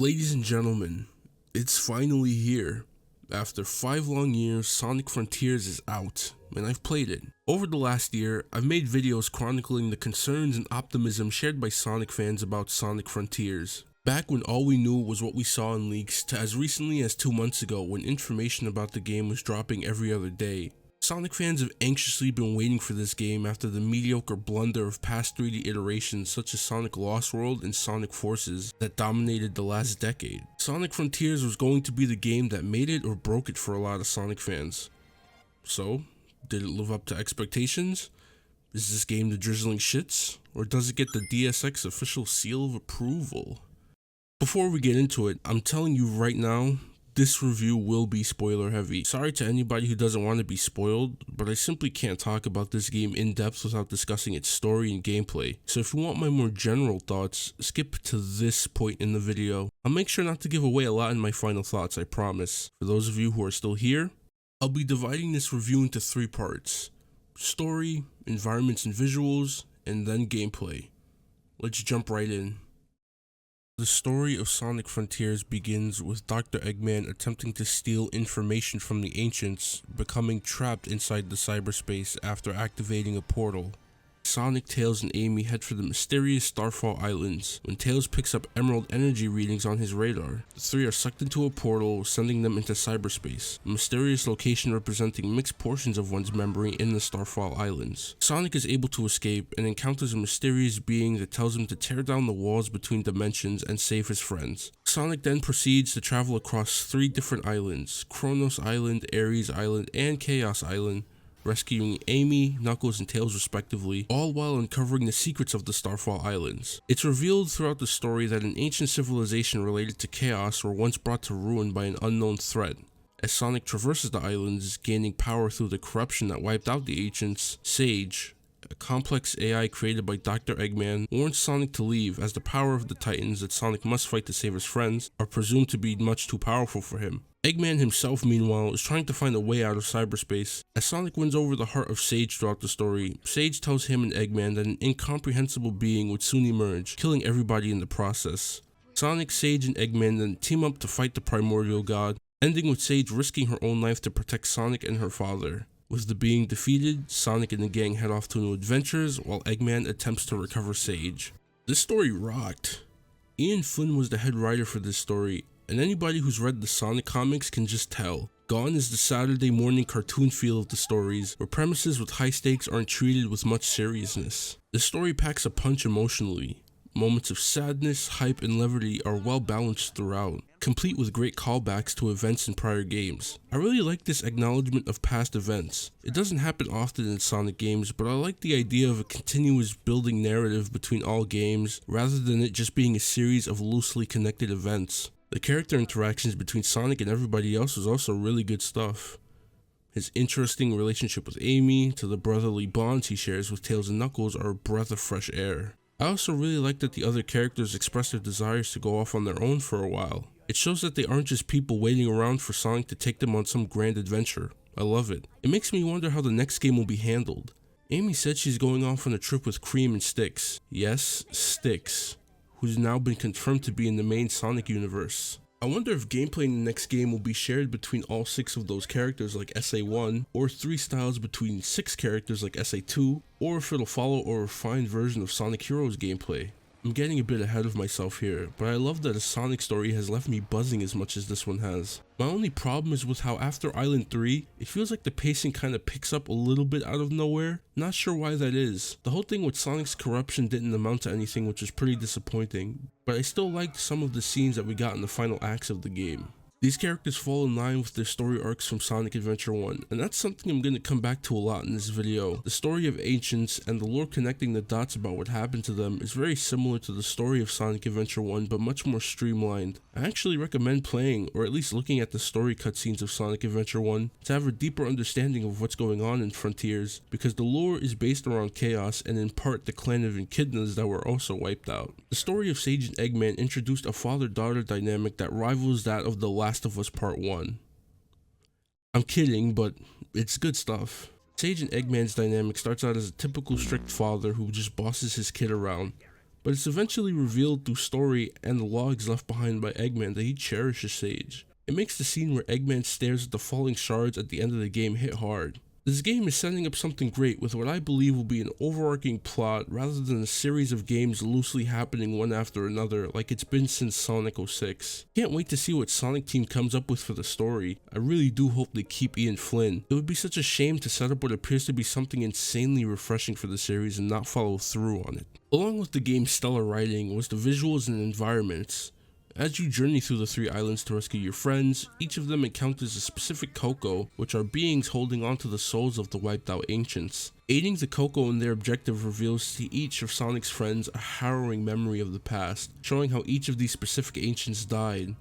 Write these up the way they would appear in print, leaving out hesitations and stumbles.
Ladies and gentlemen, it's finally here. After 5 long years, Sonic Frontiers is out, and I've played it. Over the last year, I've made videos chronicling the concerns and optimism shared by Sonic fans about Sonic Frontiers. Back when all we knew was what we saw in leaks, to as recently as 2 months ago when information about the game was dropping every other day. Sonic fans have anxiously been waiting for this game after the mediocre blunder of past 3D iterations such as Sonic Lost World and Sonic Forces that dominated the last decade. Sonic Frontiers was going to be the game that made it or broke it for a lot of Sonic fans. So, did it live up to expectations? Is this game the drizzling shits? Or does it get the DSX official seal of approval? Before we get into it, I'm telling you right now, this review will be spoiler heavy. Sorry to anybody who doesn't want to be spoiled, but I simply can't talk about this game in depth without discussing its story and gameplay. So if you want my more general thoughts, skip to this point in the video. I'll make sure not to give away a lot in my final thoughts, I promise. For those of you who are still here, I'll be dividing this review into 3 parts. Story, environments and visuals, and then gameplay. Let's jump right in. The story of Sonic Frontiers begins with Dr. Eggman attempting to steal information from the Ancients, becoming trapped inside the cyberspace after activating a portal. Sonic, Tails, and Amy head for the mysterious Starfall Islands when Tails picks up emerald energy readings on his radar. The 3 are sucked into a portal, sending them into cyberspace, a mysterious location representing mixed portions of one's memory in the Starfall Islands. Sonic is able to escape and encounters a mysterious being that tells him to tear down the walls between dimensions and save his friends. Sonic then proceeds to travel across 3 different islands, Kronos Island, Ares Island, and Chaos Island, rescuing Amy, Knuckles, and Tails respectively, all while uncovering the secrets of the Starfall Islands. It's revealed throughout the story that an ancient civilization related to Chaos were once brought to ruin by an unknown threat. As Sonic traverses the islands, gaining power through the corruption that wiped out the Ancients, Sage, a complex AI created by Dr. Eggman, warns Sonic to leave as the power of the Titans that Sonic must fight to save his friends are presumed to be much too powerful for him. Eggman himself, meanwhile, is trying to find a way out of cyberspace. As Sonic wins over the heart of Sage throughout the story, Sage tells him and Eggman that an incomprehensible being would soon emerge, killing everybody in the process. Sonic, Sage, and Eggman then team up to fight the primordial god, ending with Sage risking her own life to protect Sonic and her father. With the being defeated, Sonic and the gang head off to new adventures while Eggman attempts to recover Sage. This story rocked. Ian Flynn was the head writer for this story, and anybody who's read the Sonic comics can just tell. Gone is the Saturday morning cartoon feel of the stories, where premises with high stakes aren't treated with much seriousness. The story packs a punch emotionally. Moments of sadness, hype, and levity are well balanced throughout, complete with great callbacks to events in prior games. I really like this acknowledgement of past events. It doesn't happen often in Sonic games, but I like the idea of a continuous building narrative between all games, rather than it just being a series of loosely connected events. The character interactions between Sonic and everybody else was also really good stuff. His interesting relationship with Amy, to the brotherly bonds he shares with Tails and Knuckles are a breath of fresh air. I also really like that the other characters express their desires to go off on their own for a while. It shows that they aren't just people waiting around for Sonic to take them on some grand adventure. I love it. It makes me wonder how the next game will be handled. Amy said she's going off on a trip with Cream and Styx. Yes, Styx, who's now been confirmed to be in the main Sonic universe. I wonder if gameplay in the next game will be shared between all 6 of those characters like SA1, or 3 styles between 6 characters like SA2, or if it'll follow a refined version of Sonic Heroes gameplay. I'm getting a bit ahead of myself here, but I love that a Sonic story has left me buzzing as much as this one has. My only problem is with how after Island 3, it feels like the pacing kinda picks up a little bit out of nowhere. Not sure why that is. The whole thing with Sonic's corruption didn't amount to anything, which was pretty disappointing, but I still liked some of the scenes that we got in the final acts of the game. These characters fall in line with their story arcs from Sonic Adventure 1, and that's something I'm going to come back to a lot in this video. The story of Ancients and the lore connecting the dots about what happened to them is very similar to the story of Sonic Adventure 1, but much more streamlined. I actually recommend playing, or at least looking at the story cutscenes of Sonic Adventure 1, to have a deeper understanding of what's going on in Frontiers, because the lore is based around Chaos and in part the clan of Echidnas that were also wiped out. The story of Sage and Eggman introduced a father-daughter dynamic that rivals that of the Last of Us Part 1. I'm kidding, but it's good stuff. Sage and Eggman's dynamic starts out as a typical strict father who just bosses his kid around, but it's eventually revealed through story and the logs left behind by Eggman that he cherishes Sage. It makes the scene where Eggman stares at the falling shards at the end of the game hit hard. This game is setting up something great with what I believe will be an overarching plot rather than a series of games loosely happening one after another like it's been since Sonic 06. Can't wait to see what Sonic Team comes up with for the story. I really do hope they keep Ian Flynn. It would be such a shame to set up what appears to be something insanely refreshing for the series and not follow through on it. Along with the game's stellar writing was the visuals and environments. As you journey through the 3 islands to rescue your friends, each of them encounters a specific Coco, which are beings holding on to the souls of the wiped out ancients. Aiding the Coco in their objective reveals to each of Sonic's friends a harrowing memory of the past, showing how each of these specific ancients died.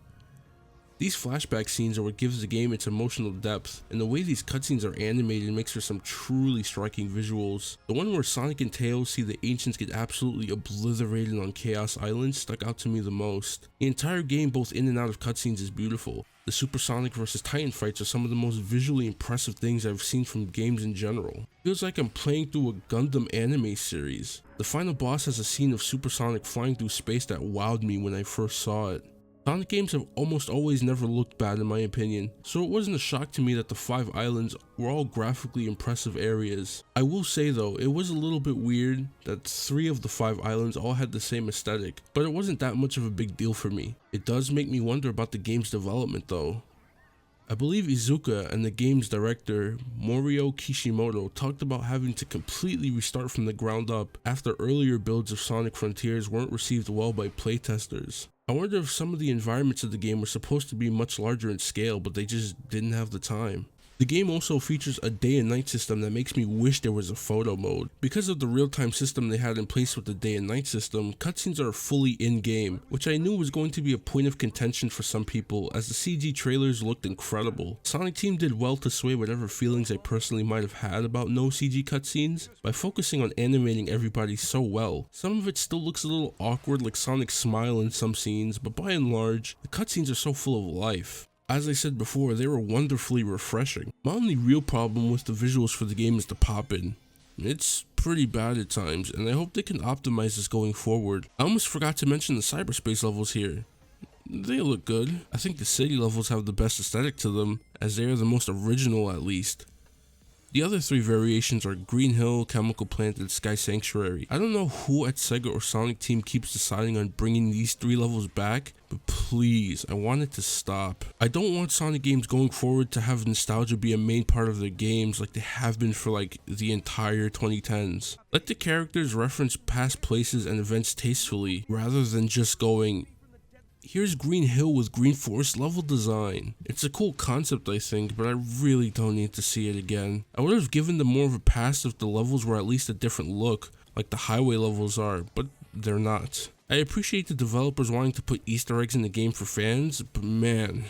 These flashback scenes are what gives the game its emotional depth, and the way these cutscenes are animated makes for some truly striking visuals. The one where Sonic and Tails see the ancients get absolutely obliterated on Chaos Island stuck out to me the most. The entire game, both in and out of cutscenes, is beautiful. The Supersonic vs Titan fights are some of the most visually impressive things I've seen from games in general. Feels like I'm playing through a Gundam anime series. The final boss has a scene of Supersonic flying through space that wowed me when I first saw it. Sonic games have almost always never looked bad in my opinion, so it wasn't a shock to me that the 5 islands were all graphically impressive areas. I will say though, it was a little bit weird that 3 of the 5 islands all had the same aesthetic, but it wasn't that much of a big deal for me. It does make me wonder about the game's development though. I believe Iizuka and the game's director, Morio Kishimoto, talked about having to completely restart from the ground up after earlier builds of Sonic Frontiers weren't received well by playtesters. I wonder if some of the environments of the game were supposed to be much larger in scale, but they just didn't have the time. The game also features a day and night system that makes me wish there was a photo mode. Because of the real-time system they had in place with the day and night system, cutscenes are fully in-game, which I knew was going to be a point of contention for some people as the CG trailers looked incredible. Sonic Team did well to sway whatever feelings I personally might have had about no CG cutscenes by focusing on animating everybody so well. Some of it still looks a little awkward like Sonic's smile in some scenes, but by and large, the cutscenes are so full of life. As I said before, they were wonderfully refreshing. My only real problem with the visuals for the game is the pop-in. It's pretty bad at times, and I hope they can optimize this going forward. I almost forgot to mention the cyberspace levels here. They look good. I think the city levels have the best aesthetic to them, as they are the most original at least. The other 3 variations are Green Hill, Chemical Plant, and Sky Sanctuary. I don't know who at Sega or Sonic Team keeps deciding on bringing these 3 levels back, but please, I want it to stop. I don't want Sonic games going forward to have nostalgia be a main part of their games like they have been for like the entire 2010s. Let the characters reference past places and events tastefully, rather than just going, here's Green Hill with Green Forest level design. It's a cool concept I think, but I really don't need to see it again. I would have given them more of a pass if the levels were at least a different look, like the highway levels are, but they're not. I appreciate the developers wanting to put Easter eggs in the game for fans, but man,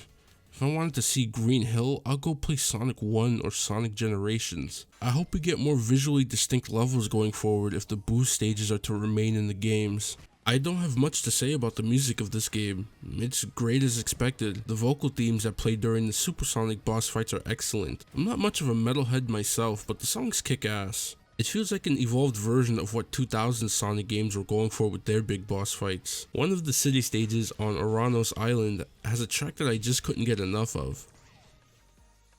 if I wanted to see Green Hill, I'll go play Sonic 1 or Sonic Generations. I hope we get more visually distinct levels going forward if the boost stages are to remain in the games. I don't have much to say about the music of this game. It's great as expected. The vocal themes that play during the Supersonic boss fights are excellent. I'm not much of a metalhead myself, but the songs kick ass. It feels like an evolved version of what 2000 Sonic games were going for with their big boss fights. One of the city stages on Oranos Island has a track that I just couldn't get enough of.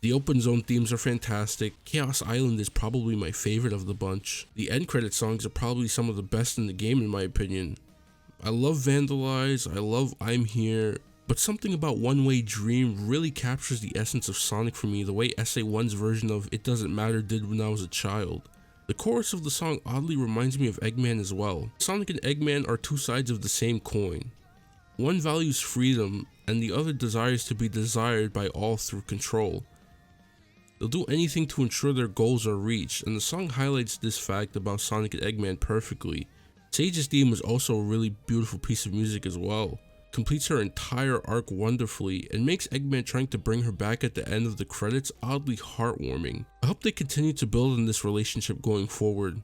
The open zone themes are fantastic. Chaos Island is probably my favorite of the bunch. The end credit songs are probably some of the best in the game in my opinion. I love Vandalize, I love I'm Here, but something about One Way Dream really captures the essence of Sonic for me the way SA1's version of It Doesn't Matter did when I was a child. The chorus of the song oddly reminds me of Eggman as well. Sonic and Eggman are 2 sides of the same coin. One values freedom, and the other desires to be desired by all through control. They'll do anything to ensure their goals are reached, and the song highlights this fact about Sonic and Eggman perfectly. Sage's theme was also a really beautiful piece of music as well. Completes her entire arc wonderfully and makes Eggman trying to bring her back at the end of the credits oddly heartwarming. I hope they continue to build on this relationship going forward.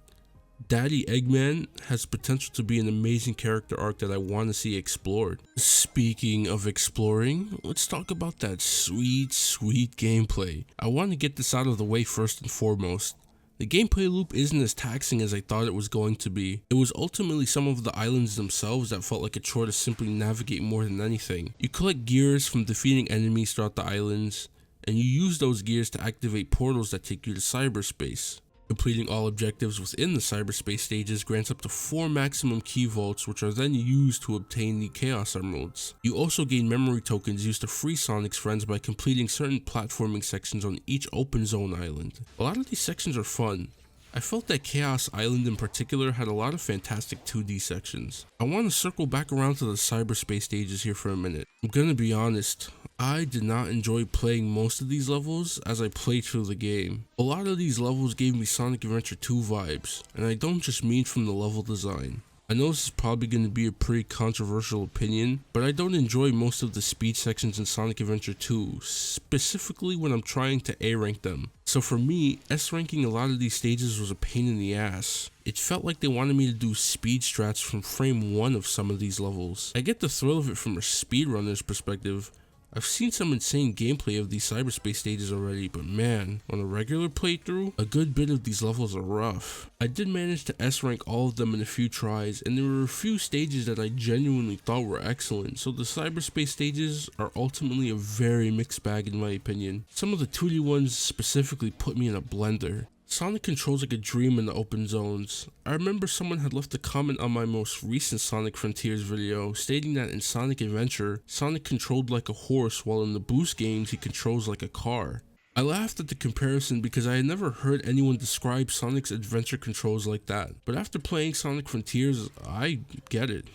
Daddy Eggman has potential to be an amazing character arc that I want to see explored. Speaking of exploring, let's talk about that sweet gameplay. I want to get this out of the way first and foremost. The gameplay loop isn't as taxing as I thought it was going to be. It was ultimately some of the islands themselves that felt like a chore to simply navigate more than anything. You collect gears from defeating enemies throughout the islands, and you use those gears to activate portals that take you to cyberspace. Completing all objectives within the cyberspace stages grants up to 4 maximum key vaults, which are then used to obtain the Chaos Emeralds. You also gain memory tokens used to free Sonic's friends by completing certain platforming sections on each open zone island. A lot of these sections are fun. I felt that Chaos Island in particular had a lot of fantastic 2D sections. I want to circle back around to the cyberspace stages here for a minute. I'm gonna be honest, I did not enjoy playing most of these levels as I played through the game. A lot of these levels gave me Sonic Adventure 2 vibes, and I don't just mean from the level design. I know this is probably going to be a pretty controversial opinion, but I don't enjoy most of the speed sections in Sonic Adventure 2, specifically when I'm trying to A rank them. So for me, S ranking a lot of these stages was a pain in the ass. It felt like they wanted me to do speed strats from frame 1 of some of these levels. I get the thrill of it from a speedrunner's perspective. I've seen some insane gameplay of these cyberspace stages already, but man, on a regular playthrough, a good bit of these levels are rough. I did manage to S rank all of them in a few tries, and there were a few stages that I genuinely thought were excellent, so the cyberspace stages are ultimately a very mixed bag in my opinion. Some of the 2D ones specifically put me in a blender. Sonic controls like a dream in the open zones. I remember someone had left a comment on my most recent Sonic Frontiers video stating that in Sonic Adventure, Sonic controlled like a horse while in the Boost games he controls like a car. I laughed at the comparison because I had never heard anyone describe Sonic's adventure controls like that, but after playing Sonic Frontiers, I get it.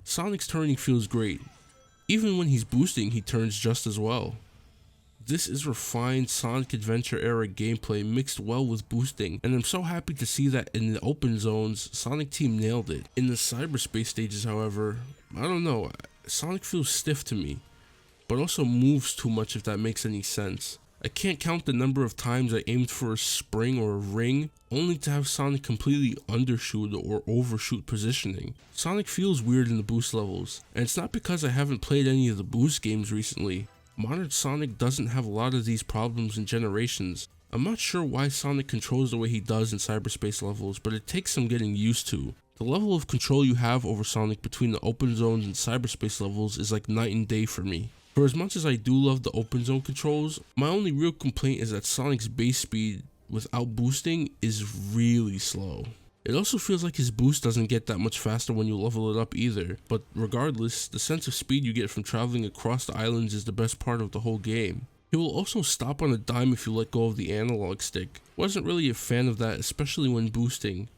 Sonic's turning feels great. Even when he's boosting, he turns just as well. This is refined Sonic Adventure era gameplay mixed well with boosting, and I'm so happy to see that in the open zones, Sonic Team nailed it. In the cyberspace stages, however, I don't know, Sonic feels stiff to me, but also moves too much if that makes any sense. I can't count the number of times I aimed for a spring or a ring, only to have Sonic completely undershoot or overshoot positioning. Sonic feels weird in the boost levels, and it's not because I haven't played any of the boost games recently. Modern Sonic doesn't have a lot of these problems in Generations. I'm not sure why Sonic controls the way he does in cyberspace levels, but it takes some getting used to. The level of control you have over Sonic between the open zones and cyberspace levels is like night and day for me. For as much as I do love the open zone controls, my only real complaint is that Sonic's base speed without boosting is really slow. It also feels like his boost doesn't get that much faster when you level it up either, but regardless, the sense of speed you get from traveling across the islands is the best part of the whole game. He will also stop on a dime if you let go of the analog stick. Wasn't really a fan of that, especially when boosting.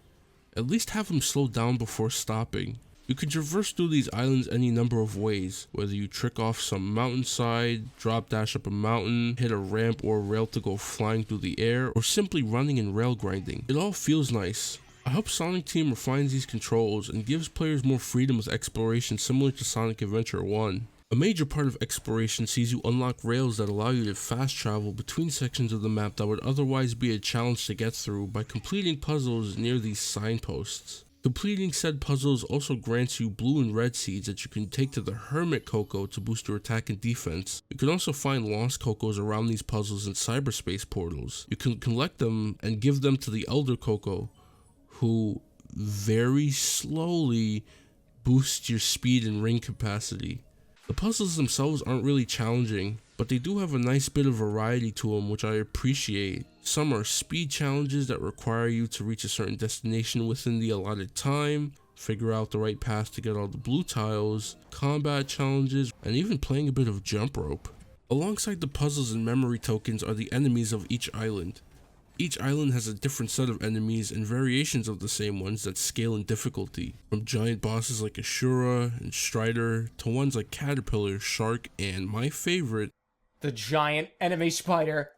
At least have him slow down before stopping. You can traverse through these islands any number of ways, whether you trick off some mountainside, drop dash up a mountain, hit a ramp or a rail to go flying through the air, or simply running and rail grinding. It all feels nice. I hope Sonic Team refines these controls and gives players more freedom with exploration similar to Sonic Adventure 1. A major part of exploration sees you unlock rails that allow you to fast travel between sections of the map that would otherwise be a challenge to get through by completing puzzles near these signposts. Completing said puzzles also grants you blue and red seeds that you can take to the Hermit Coco to boost your attack and defense. You can also find lost Cocos around these puzzles in cyberspace portals. You can collect them and give them to the Elder Coco, who very slowly boosts your speed and ring capacity. The puzzles themselves aren't really challenging, but they do have a nice bit of variety to them, which I appreciate. Some are speed challenges that require you to reach a certain destination within the allotted time, figure out the right path to get all the blue tiles, combat challenges, and even playing a bit of jump rope. Alongside the puzzles and memory tokens are the enemies of each island. Each island has a different set of enemies and variations of the same ones that scale in difficulty, from giant bosses like Ashura and Strider to ones like Caterpillar, Shark, and my favorite, the giant enemy spider.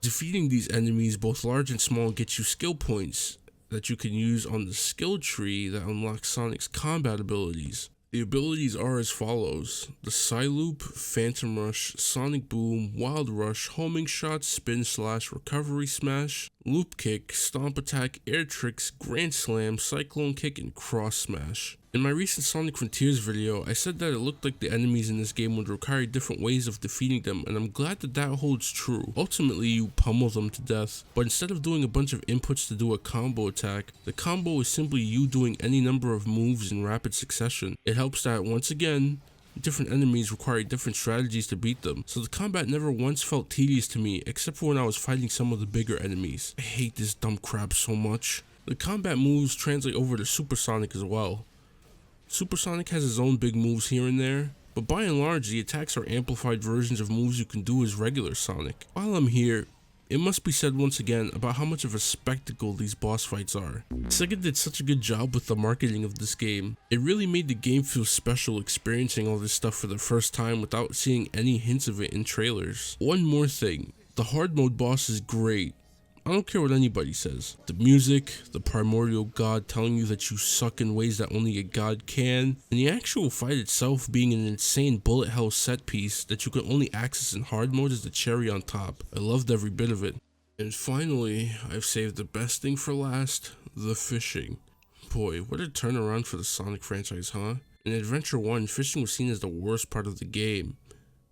Defeating these enemies, both large and small, gets you skill points that you can use on the skill tree that unlocks Sonic's combat abilities. The abilities are as follows: the Psyloop, Phantom Rush, Sonic Boom, Wild Rush, Homing Shot, Spin Slash, Recovery Smash, Loop Kick, Stomp Attack, Air Tricks, Grand Slam, Cyclone Kick, and Cross Smash. In my recent Sonic Frontiers video, I said that it looked like the enemies in this game would require different ways of defeating them, and I'm glad that that holds true. Ultimately, you pummel them to death, but instead of doing a bunch of inputs to do a combo attack, the combo is simply you doing any number of moves in rapid succession. It helps that, once again, different enemies require different strategies to beat them, so the combat never once felt tedious to me, except for when I was fighting some of the bigger enemies. I hate this dumb crap so much. The combat moves translate over to Supersonic as well. Supersonic has his own big moves here and there, but by and large the attacks are amplified versions of moves you can do as regular Sonic. While I'm here, it must be said once again about how much of a spectacle these boss fights are. Sega did such a good job with the marketing of this game. It really made the game feel special experiencing all this stuff for the first time without seeing any hints of it in trailers. One more thing, the hard mode boss is great. I don't care what anybody says. The music, the primordial god telling you that you suck in ways that only a god can, and the actual fight itself being an insane bullet hell set piece that you can only access in hard mode is the cherry on top. I loved every bit of it. And finally, I've saved the best thing for last, the fishing. Boy, what a turnaround for the Sonic franchise, huh? In Adventure 1, fishing was seen as the worst part of the game.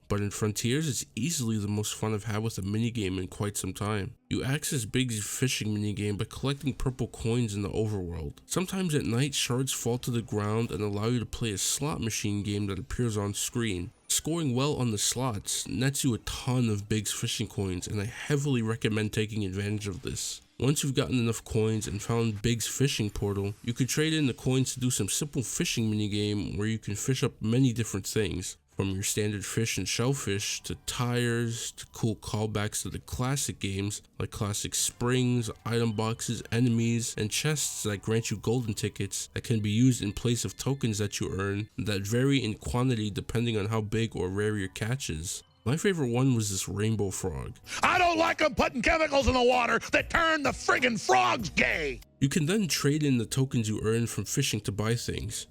But in Frontiers, it's easily the most fun I've had with a minigame in quite some time. You access Big's fishing minigame by collecting purple coins in the overworld. Sometimes at night, shards fall to the ground and allow you to play a slot machine game that appears on screen. Scoring well on the slots nets you a ton of Big's fishing coins, and I heavily recommend taking advantage of this. Once you've gotten enough coins and found Big's fishing portal, you can trade in the coins to do some simple fishing minigame where you can fish up many different things. From your standard fish and shellfish, to tires, to cool callbacks to the classic games, like classic springs, item boxes, enemies, and chests that grant you golden tickets that can be used in place of tokens that you earn that vary in quantity depending on how big or rare your catch is. My favorite one was this rainbow frog. I don't like them putting chemicals in the water that turn the friggin' frogs gay! You can then trade in the tokens you earn from fishing to buy things.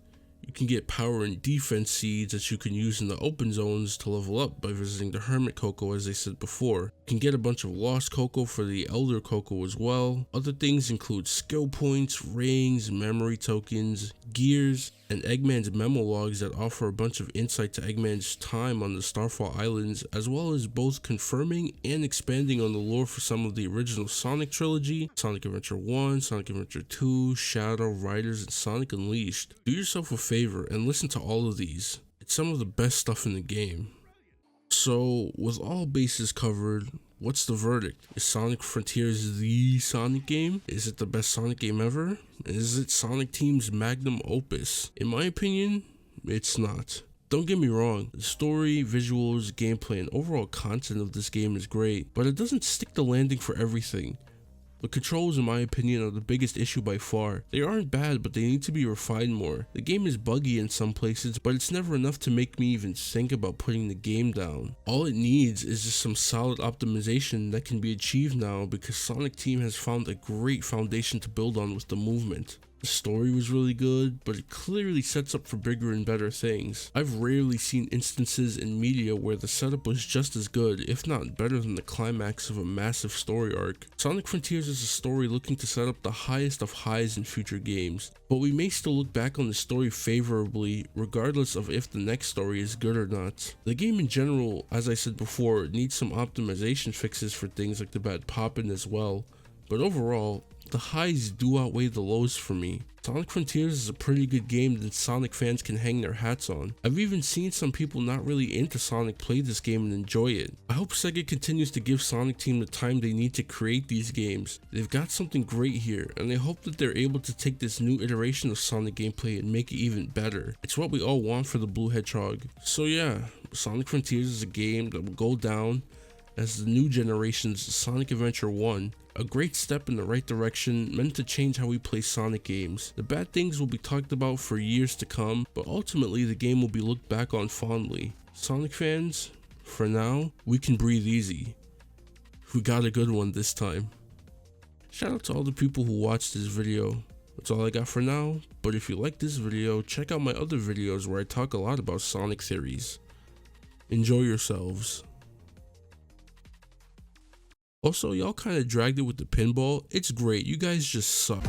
You can get power and defense seeds that you can use in the open zones to level up by visiting the Hermit Cocoa, as I said before. You can get a bunch of Lost Cocoa for the Elder Cocoa as well. Other things include skill points, rings, memory tokens, gears, and Eggman's memo logs that offer a bunch of insight to Eggman's time on the Starfall Islands, as well as both confirming and expanding on the lore for some of the original Sonic trilogy, Sonic Adventure 1, Sonic Adventure 2, Shadow, Riders, and Sonic Unleashed. Do yourself a favor and listen to all of these. It's some of the best stuff in the game. So, with all bases covered, what's the verdict? Is Sonic Frontiers the Sonic game? Is it the best Sonic game ever? Is it Sonic Team's Magnum Opus? In my opinion, it's not. Don't get me wrong, the story, visuals, gameplay, and overall content of this game is great, but it doesn't stick the landing for everything. The controls, in my opinion, are the biggest issue by far. They aren't bad, but they need to be refined more. The game is buggy in some places, but it's never enough to make me even think about putting the game down. All it needs is just some solid optimization that can be achieved now because Sonic Team has found a great foundation to build on with the movement. The story was really good, but it clearly sets up for bigger and better things. I've rarely seen instances in media where the setup was just as good, if not better than the climax of a massive story arc. Sonic Frontiers is a story looking to set up the highest of highs in future games, but we may still look back on the story favorably regardless of if the next story is good or not. The game in general, as I said before, needs some optimization fixes for things like the bad poppin' as well, but overall, the highs do outweigh the lows for me. Sonic Frontiers is a pretty good game that Sonic fans can hang their hats on. I've even seen some people not really into Sonic play this game and enjoy it. I hope Sega continues to give Sonic Team the time they need to create these games. They've got something great here, and I hope that they're able to take this new iteration of Sonic gameplay and make it even better. It's what we all want for the Blue Hedgehog. So yeah, Sonic Frontiers is a game that will go down as the new generation's Sonic Adventure 1. A great step in the right direction, meant to change how we play Sonic games. The bad things will be talked about for years to come, but ultimately the game will be looked back on fondly. Sonic fans, for now, we can breathe easy. We got a good one this time. Shout out to all the people who watched this video. That's all I got for now, but if you like this video, check out my other videos where I talk a lot about Sonic theories. Enjoy yourselves. Also, y'all kinda dragged it with the pinball. It's great, you guys just suck.